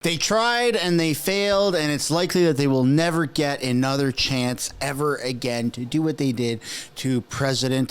They tried and they failed, and it's likely that they will never get another chance ever again to do what they did to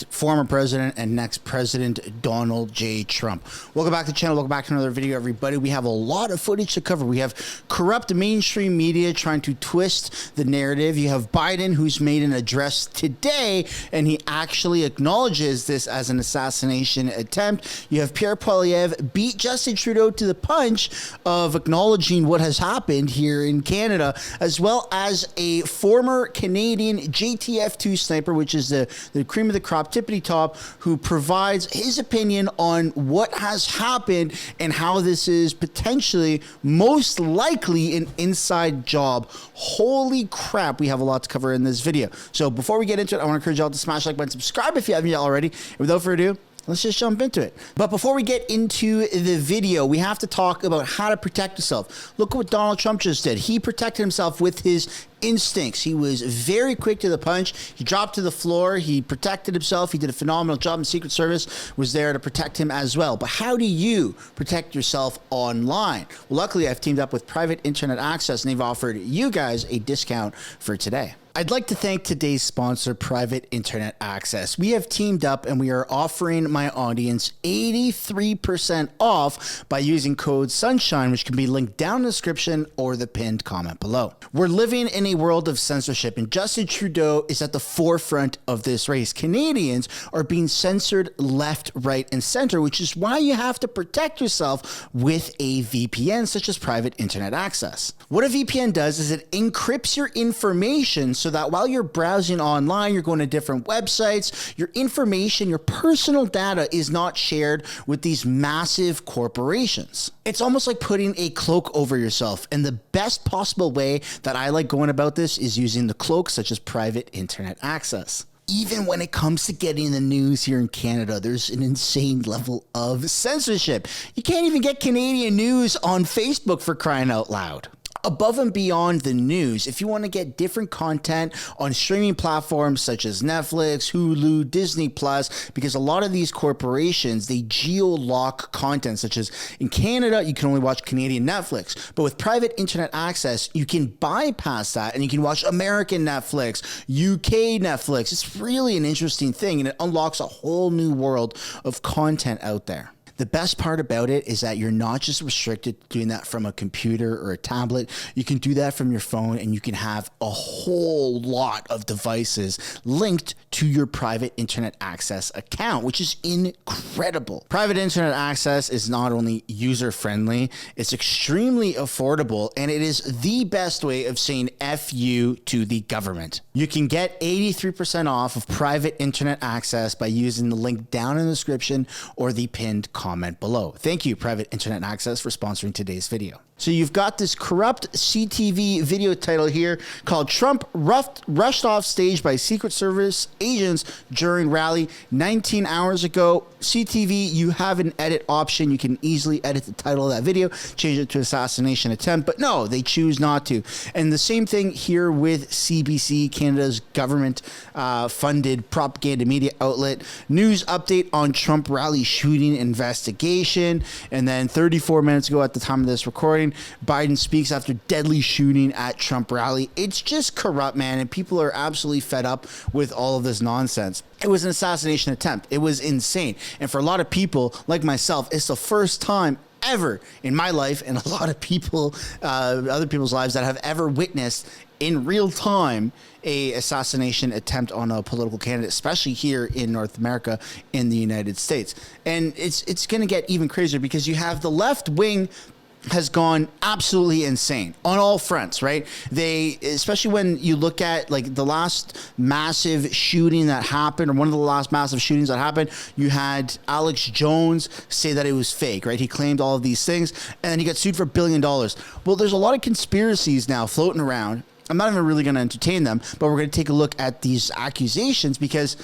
former president and next president Donald J. Trump. Welcome back to the channel. Welcome back to another video, everybody. We have a lot of footage to cover. We have corrupt mainstream media trying to twist the narrative. You have Biden, who's made an address today, and he actually acknowledges this as an assassination attempt. You have Pierre Poilievre beat Justin Trudeau to the punch of acknowledging what has happened here in Canada, as well as a former Canadian JTF2 sniper, which is the cream of the crop, tippity top, who provides his opinion on what has happened and how this is potentially most likely an inside job. Holy crap, we have a lot to cover in this video. So before we get into it, I want to encourage y'all to smash the like button, subscribe if you haven't yet already, and without further ado, let's just jump into it. But before we get into the video, we have to talk about how to protect yourself. Look at what Donald Trump just did. He protected himself with his instincts. He was very quick to the punch. He dropped to the floor. He protected himself. He did a phenomenal job, and Secret Service was there to protect him as well. But how do you protect yourself online? Well, luckily, I've teamed up with Private Internet Access, and they've offered you guys a discount for today. I'd like to thank today's sponsor, Private Internet Access. We have teamed up and we are offering my audience 83% off by using code SUNSHINE, which can be linked down in the description or the pinned comment below. We're living in a world of censorship, and Justin Trudeau is at the forefront of this race. Canadians are being censored left, right, and center, which is why you have to protect yourself with a VPN, such as Private Internet Access. What a VPN does is it encrypts your information so that while you're browsing online, you're going to different websites, your information, your personal data is not shared with these massive corporations. It's almost like putting a cloak over yourself. And the best possible way that I like going about this is using the cloak, such as Private Internet Access. Even when it comes to getting the news here in Canada, there's an insane level of censorship. You can't even get Canadian news on Facebook, for crying out loud. Above and beyond the news, if you want to get different content on streaming platforms such as Netflix, Hulu, Disney Plus, because a lot of these corporations, they geo-lock content, such as in Canada, you can only watch Canadian Netflix. But with Private Internet Access, you can bypass that and you can watch American Netflix, UK Netflix. It's really an interesting thing, and it unlocks a whole new world of content out there. The best part about it is that you're not just restricted to doing that from a computer or a tablet. You can do that from your phone, and you can have a whole lot of devices linked to your Private Internet Access account, which is incredible. Private Internet Access is not only user-friendly, it's extremely affordable, and it is the best way of saying F you to the government. You can get 83% off of Private Internet Access by using the link down in the description or the pinned comment below. Thank you, Private Internet Access, for sponsoring today's video. So you've got this corrupt CTV video title here called "Trump Rushed Off Stage by Secret Service Agents During Rally 19 Hours Ago." CTV, you have an edit option. You can easily edit the title of that video, change it to assassination attempt, but no, they choose not to. And the same thing here with CBC, Canada's government funded propaganda media outlet. News update on Trump rally shooting investigation. And then 34 minutes ago at the time of this recording, Biden speaks after deadly shooting at Trump rally. It's just corrupt, man, and people are absolutely fed up with all of this nonsense. It was an assassination attempt. It was insane. And for a lot of people like myself, it's the first time ever in my life, and a lot of people, other people's lives, that have ever witnessed in real time a assassination attempt on a political candidate, especially here in North America, in the United States. And it's going to get even crazier because you have the left wing has gone absolutely insane on all fronts, right? They, especially when you look at like the last massive shooting that happened, or one of the last massive shootings that happened, you had Alex Jones say that it was fake, right? He claimed all of these things, and then he got sued for $1 billion. Well, there's a lot of conspiracies now floating around. I'm not even really going to entertain them, but we're going to take a look at these accusations, because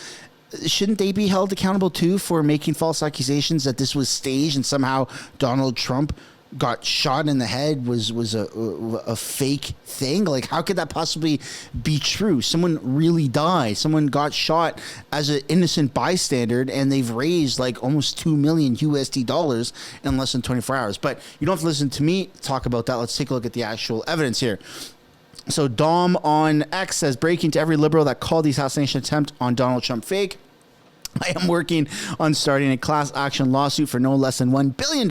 shouldn't they be held accountable too for making false accusations that this was staged and somehow Donald Trump got shot in the head was a fake thing? Like, how could that possibly be true? Someone really died. Someone got shot as an innocent bystander, and they've raised like almost $2 million USD in less than 24 hours. But you don't have to listen to me talk about that. Let's take a look at the actual evidence here. So Dom on X says, breaking to every liberal that called the assassination attempt on Donald Trump fake. I am working on starting a class action lawsuit for no less than $1 billion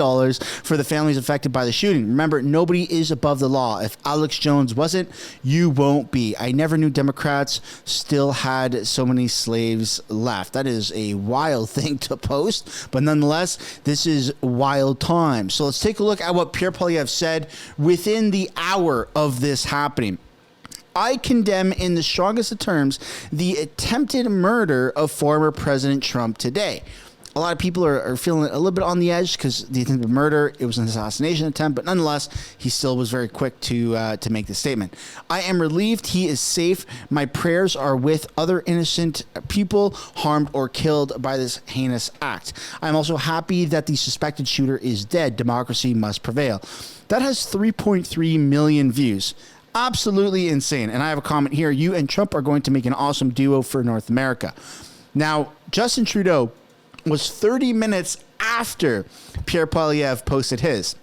for the families affected by the shooting. Remember, nobody is above the law. If Alex Jones wasn't, you won't be. I never knew Democrats still had so many slaves left. That is a wild thing to post, but nonetheless, this is wild times. So let's take a look at what Pierre Poilievre said within the hour of this happening. I condemn in the strongest of terms the attempted murder of former President Trump today. A lot of people are feeling a little bit on the edge because the attempted murder, it was an assassination attempt, but nonetheless, he still was very quick to make the statement. I am relieved he is safe. My prayers are with other innocent people harmed or killed by this heinous act. I'm also happy that the suspected shooter is dead. Democracy must prevail. That has 3.3 million views. Absolutely insane. And I have a comment here. You and Trump are going to make an awesome duo for North America. Now, Justin Trudeau was 30 minutes after Pierre Poilievre posted his.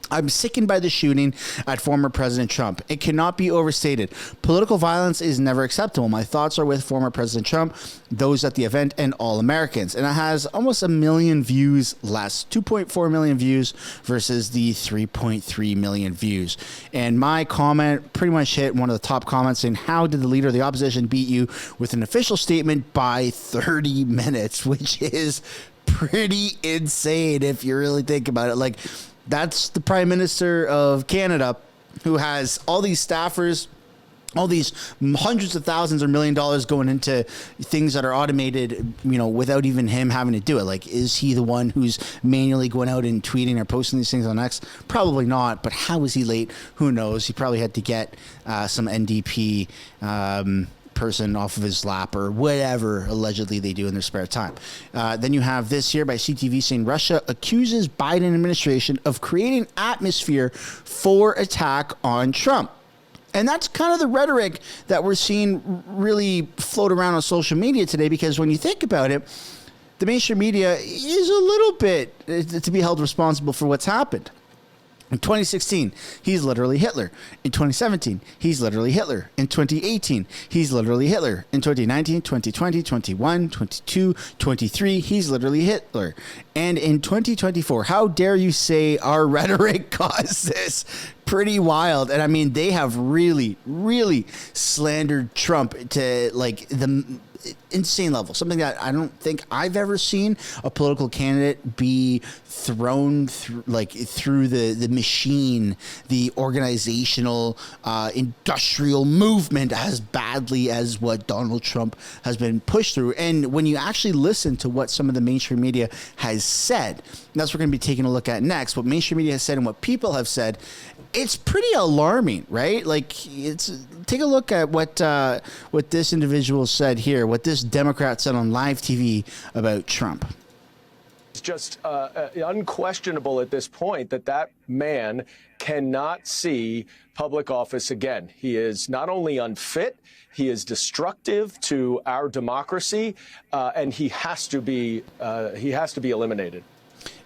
I'm sickened by the shooting at former President Trump. It cannot be overstated. Political violence is never acceptable. My thoughts are with former President Trump, those at the event, and all Americans. And it has almost 1 million views less, 2.4 million views versus the 3.3 million views. And my comment pretty much hit one of the top comments saying, how did the leader of the opposition beat you with an official statement by 30 minutes, which is pretty insane if you really think about it. Like, that's the Prime Minister of Canada, who has all these staffers, all these hundreds of thousands or $1 million going into things that are automated, you know, without even him having to do it. Like, is he the one who's manually going out and tweeting or posting these things on X? Probably not. But how is he late? Who knows? He probably had to get some NDP person off of his lap or whatever allegedly they do in their spare time. Then you have this here by CTV saying Russia accuses Biden administration of creating atmosphere for attack on Trump. And that's kind of the rhetoric that we're seeing really float around on social media today, because when you think about it, the mainstream media is a little bit to be held responsible for what's happened. In 2016, he's literally Hitler. In 2017, he's literally Hitler. In 2018, he's literally Hitler. In 2019, 2020, 21, 22, 23, he's literally Hitler. And in 2024, how dare you say our rhetoric caused this? Pretty wild. And I mean, they have really, really slandered Trump to like the insane level, something that I don't think I've ever seen a political candidate be thrown through, like through the machine, the organizational, industrial movement as badly as what Donald Trump has been pushed through. And when you actually listen to what some of the mainstream media has said, that's what we're going to be taking a look at next, what mainstream media has said and what people have said, it's pretty alarming, right? Like, take a look at what this individual said here, what this Democrat said on live TV about Trump. It's just unquestionable at this point that man cannot see public office again. He is not only unfit, he is destructive to our democracy, and he has to be eliminated.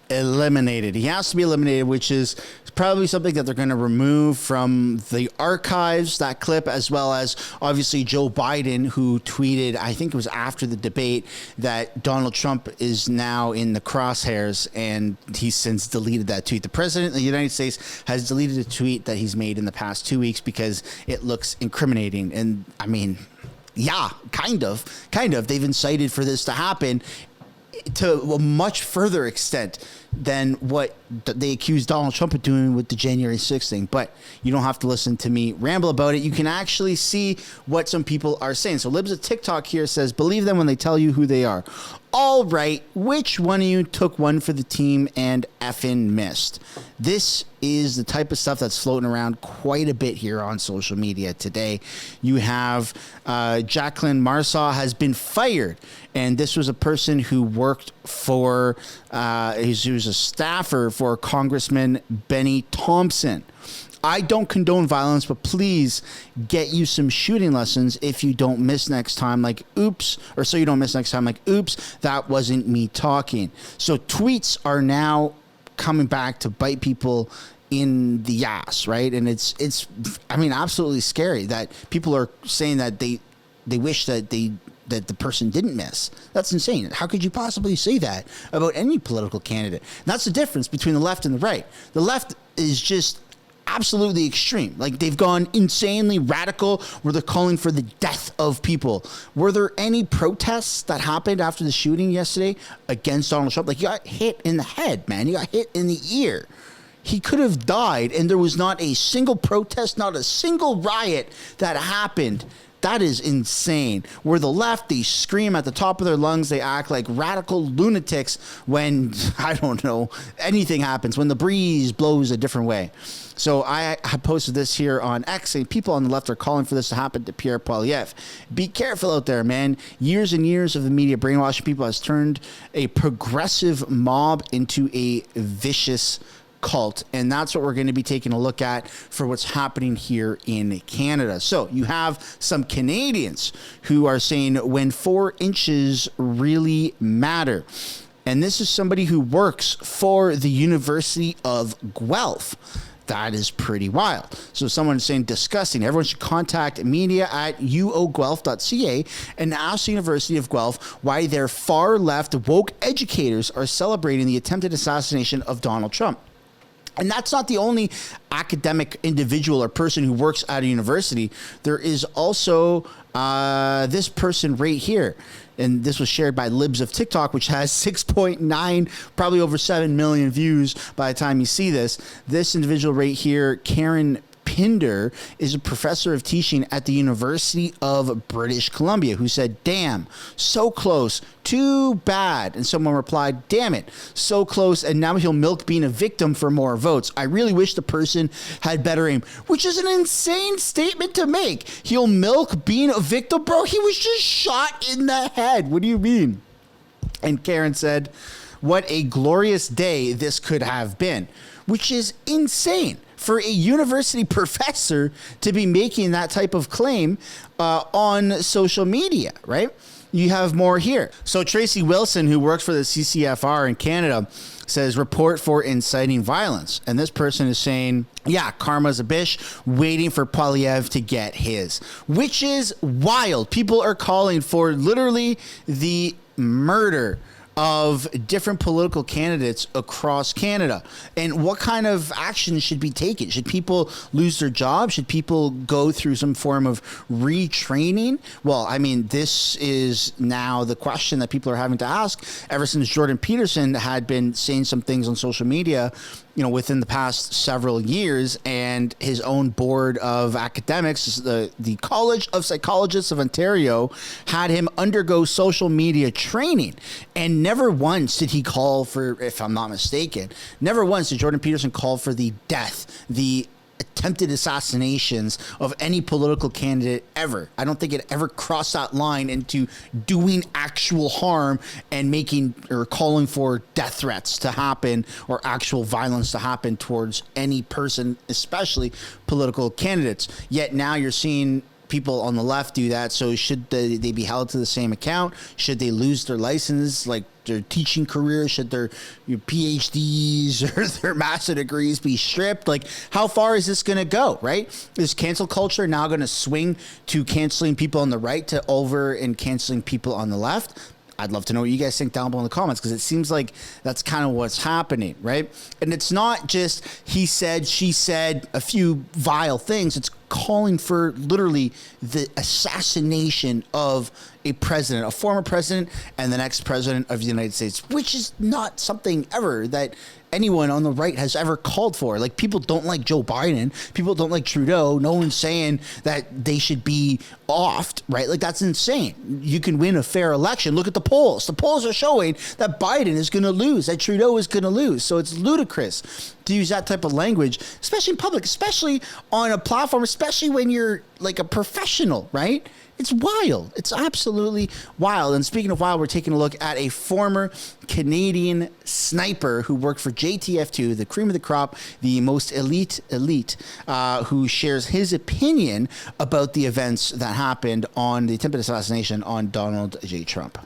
He has to be eliminated, which is probably something that they're going to remove from the archives, that clip, as well as obviously Joe Biden, who tweeted, I think it was after the debate, that Donald Trump is now in the crosshairs, and he's since deleted that tweet. The president of the United States has deleted a tweet that he's made in the past 2 weeks because it looks incriminating. And I mean, yeah, kind of. They've incited for this to happen to a much further extent than what they accused Donald Trump of doing with the January 6th thing. But you don't have to listen to me ramble about it. You can actually see what some people are saying. So Libs of TikTok here says, believe them when they tell you who they are. All right, which one of you took one for the team and effing missed? This is the type of stuff that's floating around quite a bit here on social media today. You have Jacqueline Marsaw has been fired, and this was a person who worked for, he was a staffer for Congressman Benny Thompson. I don't condone violence, but please get you some shooting lessons if you don't miss next time. Like, oops, or so you don't miss next time. Like, oops, that wasn't me talking. So tweets are now coming back to bite people in the ass, right? And it's I mean, absolutely scary that people are saying that they wish that the person didn't miss. That's insane. How could you possibly say that about any political candidate? And that's the difference between the left and the right. The left is just absolutely extreme. Like, they've gone insanely radical where they're calling for the death of people. Were there any protests that happened after the shooting yesterday against Donald Trump? Like, you got hit in the head, man. You got hit in the ear. He could have died, and there was not a single protest, not a single riot that happened. That is insane. Where the left, they scream at the top of their lungs. They act like radical lunatics when, I don't know, anything happens, when the breeze blows a different way. So I have posted this here on X, and people on the left are calling for this to happen to Pierre Poilievre. Be careful out there, man. Years and years of the media brainwashing people has turned a progressive mob into a vicious cult, and that's what we're going to be taking a look at for what's happening here in Canada. So you have some Canadians who are saying when 4 inches really matter. And this is somebody who works for the University of Guelph. That is pretty wild. So someone is saying disgusting. Everyone should contact media at uoguelph.ca and ask the University of Guelph why their far left woke educators are celebrating the attempted assassination of Donald Trump. And that's not the only academic individual or person who works at a university. There is also this person right here. And this was shared by Libs of TikTok, which has 6.9, probably over 7 million views by the time you see this. This individual right here, Karen Pinder, is a professor of teaching at the University of British Columbia, who said, damn, so close, too bad. And someone replied, damn it, so close, and now he'll milk being a victim for more votes. I really wish the person had better aim, which is an insane statement to make. He'll milk being a victim, bro. He was just shot in the head. What do you mean? And Karen said, what a glorious day this could have been, which is insane for a university professor to be making that type of claim on social media, right? You have more here. So Tracy Wilson, who works for the CCFR in Canada, says report for inciting violence. And this person is saying, yeah, karma's a bitch, waiting for Poilievre to get his, which is wild. People are calling for literally the murder of different political candidates across Canada. And what kind of action should be taken? Should people lose their jobs? Should people go through some form of retraining? Well, I mean, this is now the question that people are having to ask ever since Jordan Peterson had been saying some things on social media, you know, within the past several years, and his own board of academics, the College of Psychologists of Ontario, had him undergo social media training. And never once did he call for, if I'm not mistaken, never once did Jordan Peterson call for the death, the attempted assassinations of any political candidate ever. I don't think it ever crossed that line into doing actual harm and making or calling for death threats to happen or actual violence to happen towards any person, especially political candidates. Yet now you're seeing people on the left do that. So should they be held to the same account? Should they lose their license, like their teaching career? Should their PhDs or their master degrees be stripped? Like, how far is this going to go, right? Is cancel culture now going to swing to canceling people on the right to over and canceling people on the left? I'd love to know what you guys think down below in the comments, because it seems like that's kind of what's happening, right? And it's not just he said, she said, a few vile things. It's calling for literally the assassination of a president, a former president, and the next president of the United States, which is not something ever that anyone on the right has ever called for. Like, people don't like Joe Biden. People don't like Trudeau. No one's saying that they should be offed, right? Like, that's insane. You can win a fair election. Look at the polls. The polls are showing that Biden is going to lose, that Trudeau is going to lose. So it's ludicrous to use that type of language, especially in public, especially on a platform, especially when you're like a professional, right? It's wild. It's absolutely wild. And speaking of wild, we're taking a look at a former Canadian sniper who worked for JTF2, the cream of the crop, the most elite, who shares his opinion about the events that happened on the attempted assassination on Donald J. Trump.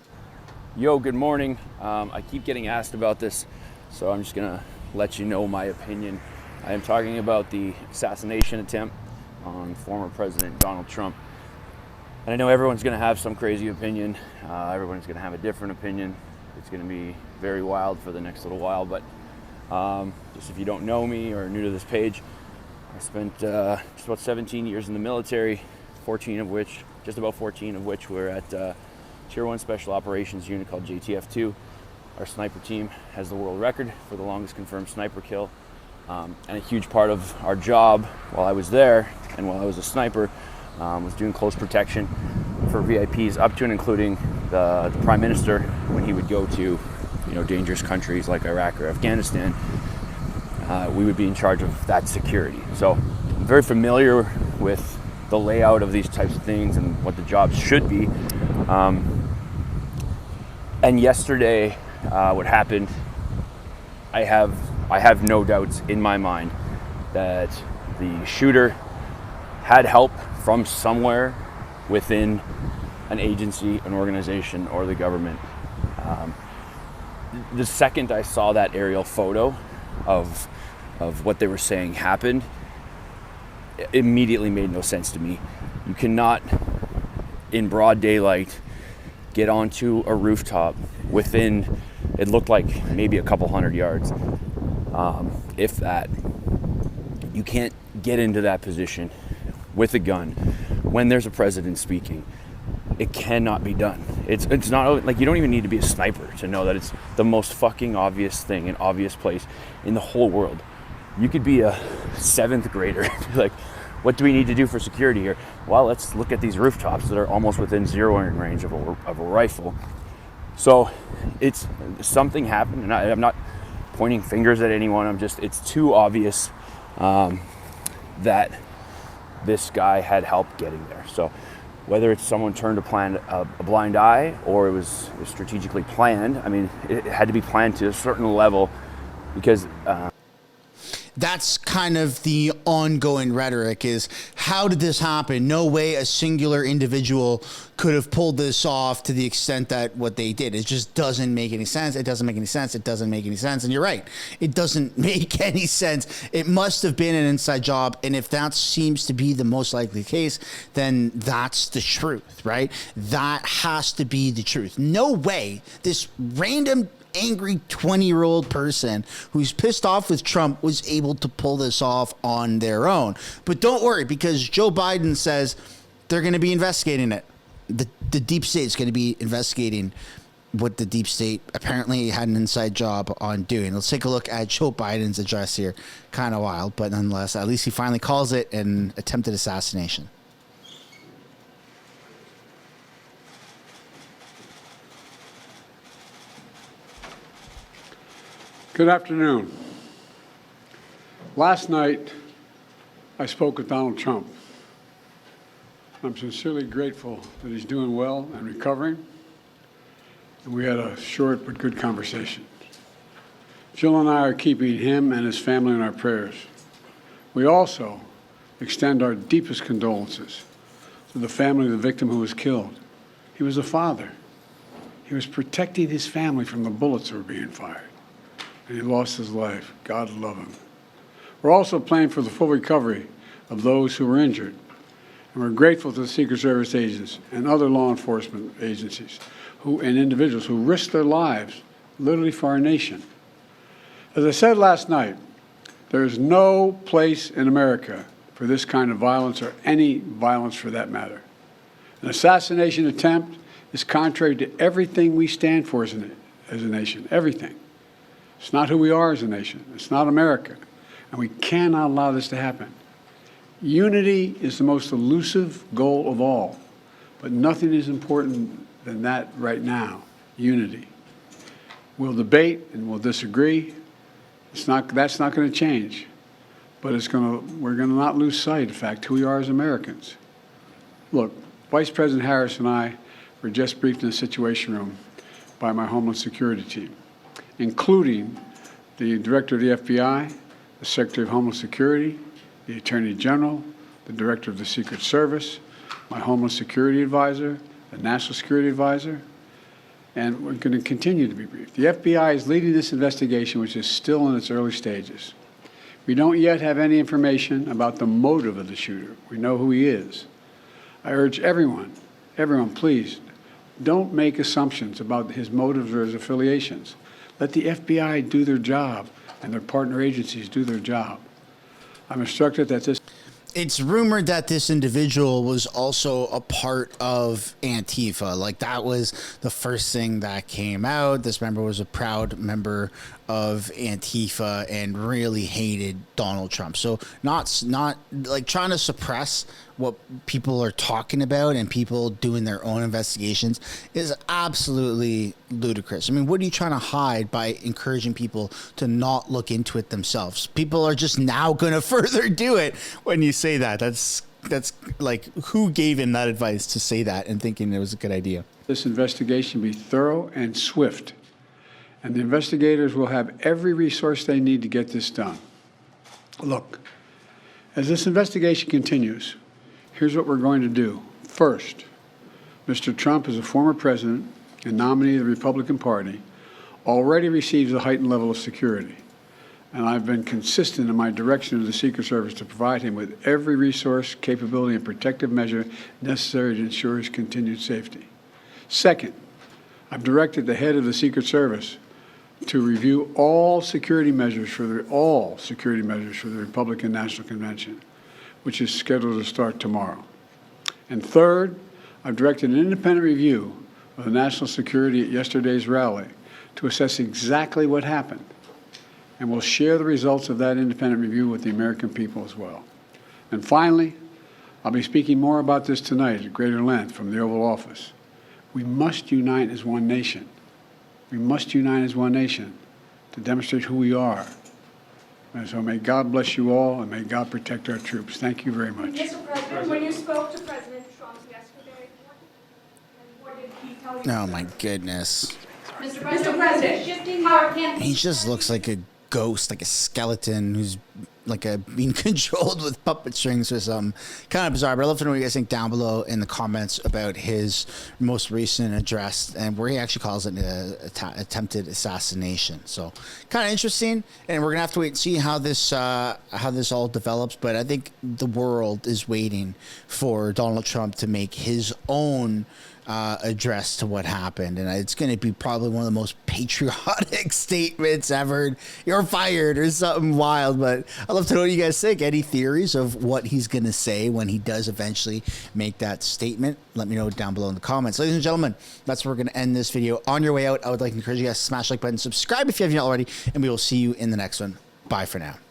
Yo, good morning. I keep getting asked about this, so I'm just gonna let you know my opinion. I am talking about the assassination attempt on former President Donald Trump. And I know everyone's gonna have some crazy opinion. Everyone's gonna have a different opinion. It's gonna be very wild for the next little while, but just if you don't know me or are new to this page, I spent just about 17 years in the military, just about 14 of which were at Tier 1 Special Operations unit called JTF2. Our sniper team has the world record for the longest confirmed sniper kill. And a huge part of our job while I was there and while I was a sniper was doing close protection for VIPs up to and including the Prime Minister when he would go to dangerous countries like Iraq or Afghanistan. We would be in charge of that security. So I'm very familiar with the layout of these types of things and what the jobs should be. And yesterday, what happened, I have no doubts in my mind that the shooter had help from somewhere within an agency, an organization, or the government. The second I saw that aerial photo of what they were saying happened, it immediately made no sense to me. You cannot, in broad daylight, get onto a rooftop within, it looked like maybe a couple hundred yards, if that. You can't get into that position with a gun when there's a president speaking. It cannot be done. It's not like, you don't even need to be a sniper to know that it's the most fucking obvious thing, an obvious place in the whole world. You could be a 7th grader, like, what do we need to do for security here? Well, let's look at these rooftops that are almost within zeroing range of a rifle. So it's something happened, and I'm not pointing fingers at anyone. It's too obvious that this guy had help getting there. So whether it's someone turned a blind eye or it was strategically planned, I mean, it had to be planned to a certain level because that's kind of the ongoing rhetoric is, how did this happen? No way a singular individual could have pulled this off to the extent that what they did. It just doesn't make any sense. It doesn't make any sense. It doesn't make any sense. And you're right. It doesn't make any sense. It must have been an inside job. And if that seems to be the most likely case, then that's the truth, right? That has to be the truth. No way this random angry 20-year-old person who's pissed off with Trump was able to pull this off on their own. But don't worry, because Joe Biden says they're going to be investigating it. The deep state is going to be investigating what the deep state apparently had an inside job on doing. Let's take a look at Joe Biden's address here. Kind of wild, but nonetheless, at least he finally calls it an attempted assassination. Good afternoon. Last night, I spoke with Donald Trump. I'm sincerely grateful that he's doing well and recovering, and we had a short but good conversation. Jill and I are keeping him and his family in our prayers. We also extend our deepest condolences to the family of the victim who was killed. He was a father. He was protecting his family from the bullets that were being fired. And he lost his life. God love him. We're also praying for the full recovery of those who were injured. And we're grateful to the Secret Service agents and other law enforcement agencies and individuals who risked their lives literally for our nation. As I said last night, there is no place in America for this kind of violence or any violence for that matter. An assassination attempt is contrary to everything we stand for as a nation, everything. It's not who we are as a nation. It's not America. And we cannot allow this to happen. Unity is the most elusive goal of all. But nothing is important than that right now, unity. We'll debate and we'll disagree. That's not going to change. But we're going to not lose sight, in fact, who we are as Americans. Look, Vice President Harris and I were just briefed in the Situation Room by my Homeland Security team, including the Director of the FBI, the Secretary of Homeland Security, the Attorney General, the Director of the Secret Service, my Homeland Security Advisor, the National Security Advisor, and we're going to continue to be briefed. The FBI is leading this investigation, which is still in its early stages. We don't yet have any information about the motive of the shooter. We know who he is. I urge everyone, please, don't make assumptions about his motives or his affiliations. Let the FBI do their job and their partner agencies do their job. I'm instructed that this... It's rumored that this individual was also a part of Antifa. Like, that was the first thing that came out. This member was a proud member of Antifa and really hated Donald Trump. So not like trying to suppress what people are talking about and people doing their own investigations is absolutely ludicrous. I mean, what are you trying to hide by encouraging people to not look into it themselves? People are just now going to further do it when you say that. That's like, who gave him that advice to say that and thinking it was a good idea? This investigation be thorough and swift, and the investigators will have every resource they need to get this done. Look, as this investigation continues, here's what we're going to do. First, Mr. Trump, as a former president and nominee of the Republican Party, already receives a heightened level of security. And I've been consistent in my direction to the Secret Service to provide him with every resource, capability, and protective measure necessary to ensure his continued safety. Second, I've directed the head of the Secret Service to review all security measures for the Republican National Convention, which is scheduled to start tomorrow. And third, I've directed an independent review of the national security at yesterday's rally to assess exactly what happened. And we'll share the results of that independent review with the American people as well. And finally, I'll be speaking more about this tonight at greater length from the Oval Office. We must unite as one nation. We must unite as one nation to demonstrate who we are. And so may God bless you all, and may God protect our troops. Thank you very much. Mr. President, when you spoke to President Trump yesterday, what did he tell you? Oh my goodness. Mr. President, shifting power can... He just looks like a ghost, like a skeleton who's like being controlled with puppet strings or something. Kind of bizarre, but I'd love to know what you guys think down below in the comments about his most recent address and where he actually calls it an attempted assassination. So kind of interesting, and we're gonna have to wait and see how this all develops. But I think the world is waiting for Donald Trump to make his own address to what happened, and it's going to be probably one of the most patriotic statements ever. You're fired or something wild. But I'd love to know what you guys think. Any theories of what he's going to say when he does eventually make that statement? Let me know down below in the comments. Ladies and gentlemen, that's where we're going to end this video. On your way out, I would like to encourage you guys to smash the like button, subscribe if you haven't yet already, and we will see you in the next one. Bye for now.